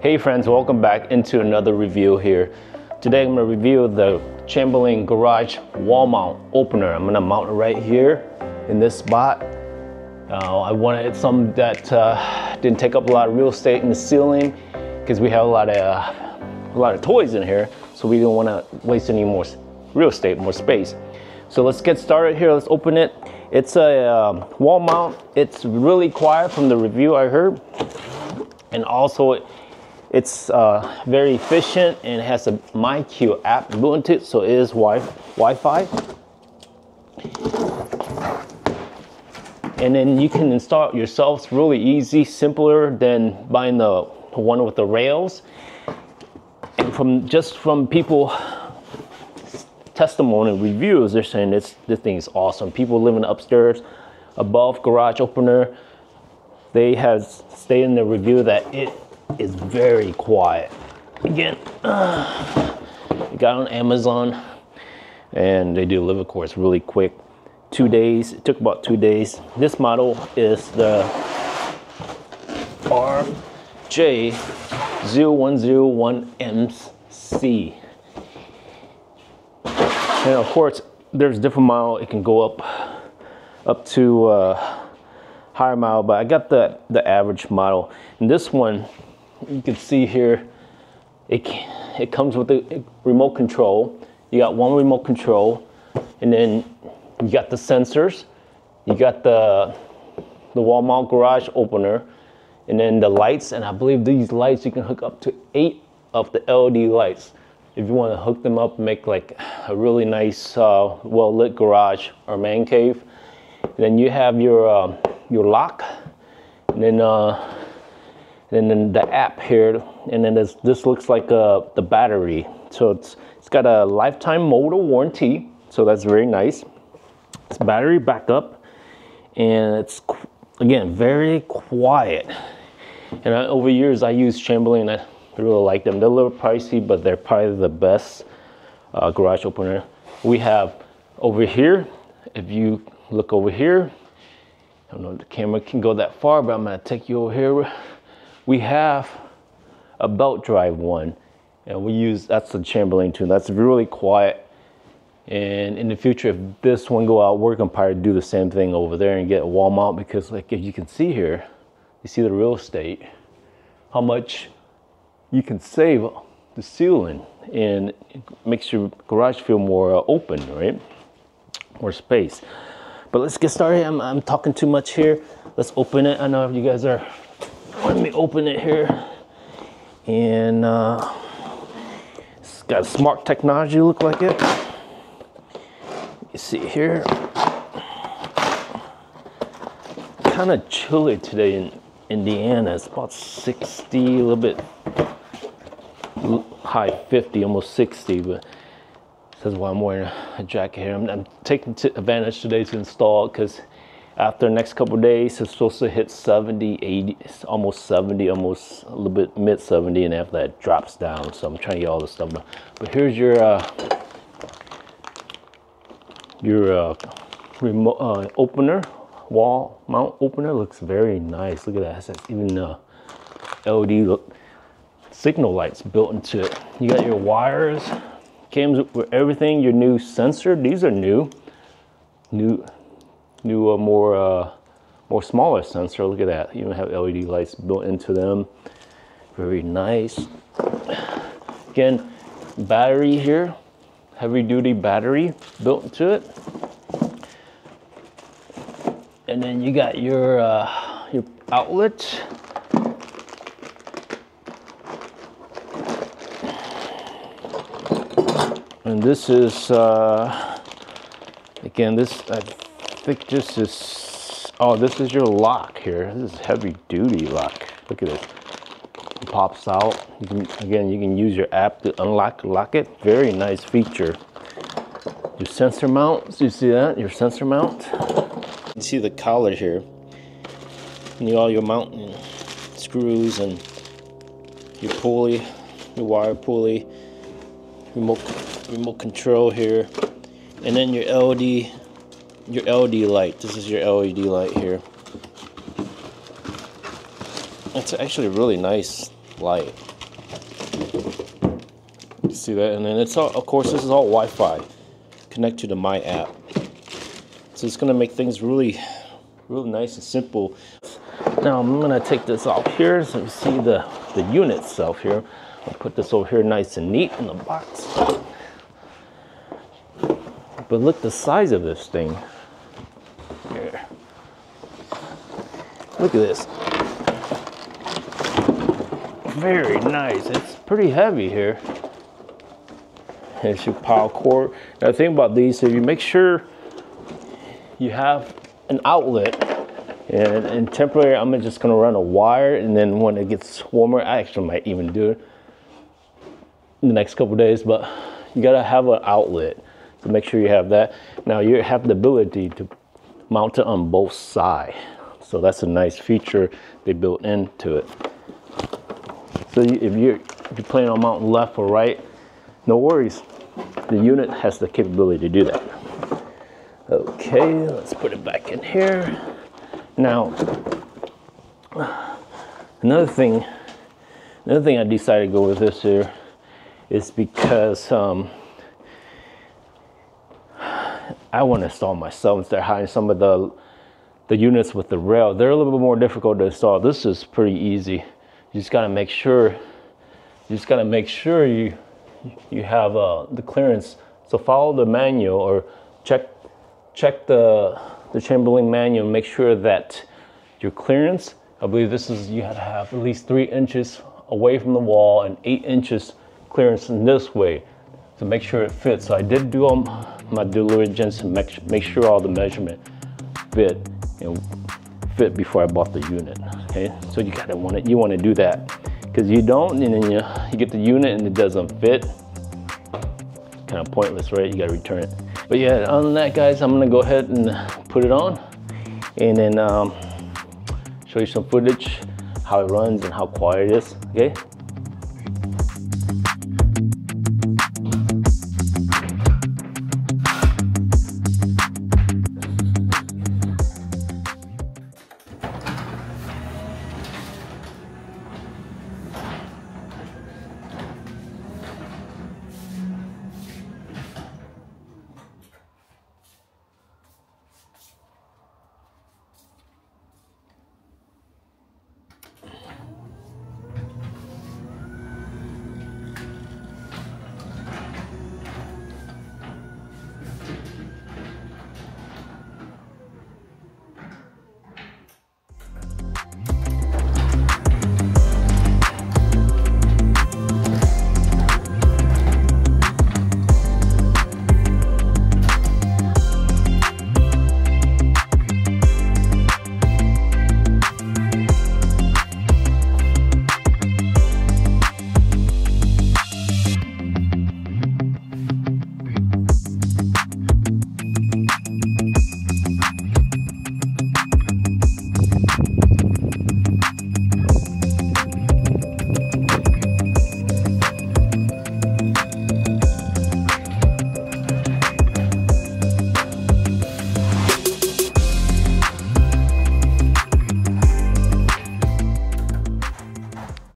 Hey friends, welcome back into another review here. Today I'm going to review the Chamberlain garage wall mount opener. I'm going to mount it right here in this spot. I wanted something that didn't take up a lot of real estate in the ceiling because we have a lot of toys in here, so we didn't want to waste any more real estate, more space. So let's get started here. Let's open it. It's a wall mount. It's really quiet from the review I heard, and also it's very efficient and it has a MyQ app built into it, so it is Wi-Fi. And then you can install it yourself. It's really easy, simpler than buying the one with the rails. And from people testimony reviews, they're saying this thing is awesome. People living upstairs above garage opener, they have stated in the review that it is very quiet. Again, it got on Amazon and they deliver, of course, really quick. 2 days. It took about 2 days. This model is the RJO101MC. And of course, there's different model. It can go up to higher model, but I got the average model. And this one, you can see here, it comes with a remote control. You got one remote control, and then you got the sensors, you got the wall mount garage opener, and then the lights. And I believe these lights, you can hook up to 8 of the LED lights if you want to hook them up and make like a really nice well lit garage or man cave. And then you have your lock, and then the app here, and then this looks like the battery. So it's got a lifetime motor warranty, so that's very nice. It's battery backup, and it's again very quiet. And over years I used Chamberlain. I really like them. They're a little pricey, but they're probably the best garage opener. We have over here, if you look over here, I don't know if the camera can go that far, but I'm gonna take you over here. We have a belt drive one, and that's the Chamberlain too. That's really quiet. And in the future, if this one go out, we're gonna probably do the same thing over there and get a wall mount, because like if you can see here, you see the real estate, how much you can save the ceiling, and it makes your garage feel more open, right? More space. But let's get started. I'm talking too much here. Let's open it. I know if you guys are letting me open it here. And it's got a smart technology look like it. You see here. Kind of chilly today in Indiana. It's about 60, a little bit high 50, almost 60, but that's why I'm wearing a jacket here. I'm taking advantage today to install it, because after the next couple of days it's supposed to hit 70, 80, almost 70, almost a little bit mid 70, and after that it drops down. So I'm trying to get all this stuff done. But here's your remote opener, wall mount opener. Looks very nice. Look at that. It has even LED signal lights built into it. You got your wires, comes with everything. Your new sensor. These are new, more smaller sensor. Look at that. You even have LED lights built into them. Very nice. Again, battery here, heavy duty battery built into it. And then you got your outlet. And this is, again, I think this is, oh, this is your lock here. This is heavy duty lock. Look at this. It pops out. You can use your app to lock it. Very nice feature. Your sensor mount, so you see that? Your sensor mount. You see the collar here. And all your mounting screws and your pulley, your wire pulley, remote control here, and then your LED light. This is your LED light here. It's actually a really nice light. see that. And then it's all, of course, this is all Wi-Fi. Connect to the My app. So it's gonna make things really nice and simple. Now I'm gonna take this off here so you see the unit itself here. I'll put this over here nice and neat in the box. But look the size of this thing. Here. Look at this. Very nice. It's pretty heavy here. Here's your power cord. Now the thing about these, if you make sure you have an outlet, and temporary, I'm just gonna run a wire, and then when it gets warmer, I actually might even do it in the next couple days, but you gotta have an outlet. So make sure you have that. Now you have the ability to mount it on both sides. So that's a nice feature they built into it. So if you're planning on mounting left or right, no worries. The unit has the capability to do that. Okay, let's put it back in here. Now, another thing I decided to go with this here is because I want to install myself instead of hiring some of the units with the rail. They're a little bit more difficult to install. This is pretty easy. You just gotta make sure you have the clearance. So follow the manual or check the Chamberlain manual and make sure that your clearance, I believe this is, you have to have at least 3 inches away from the wall and 8 inches clearance in this way to make sure it fits. So I did do all my due diligence and make sure all the measurement fit before I bought the unit. Okay, so you want to do that, because you don't, and then you get the unit and it doesn't fit. Kind of pointless, right? You got to return it. But yeah, other than that, guys, I'm gonna go ahead and put it on, and then show you some footage, how it runs and how quiet it is. Okay.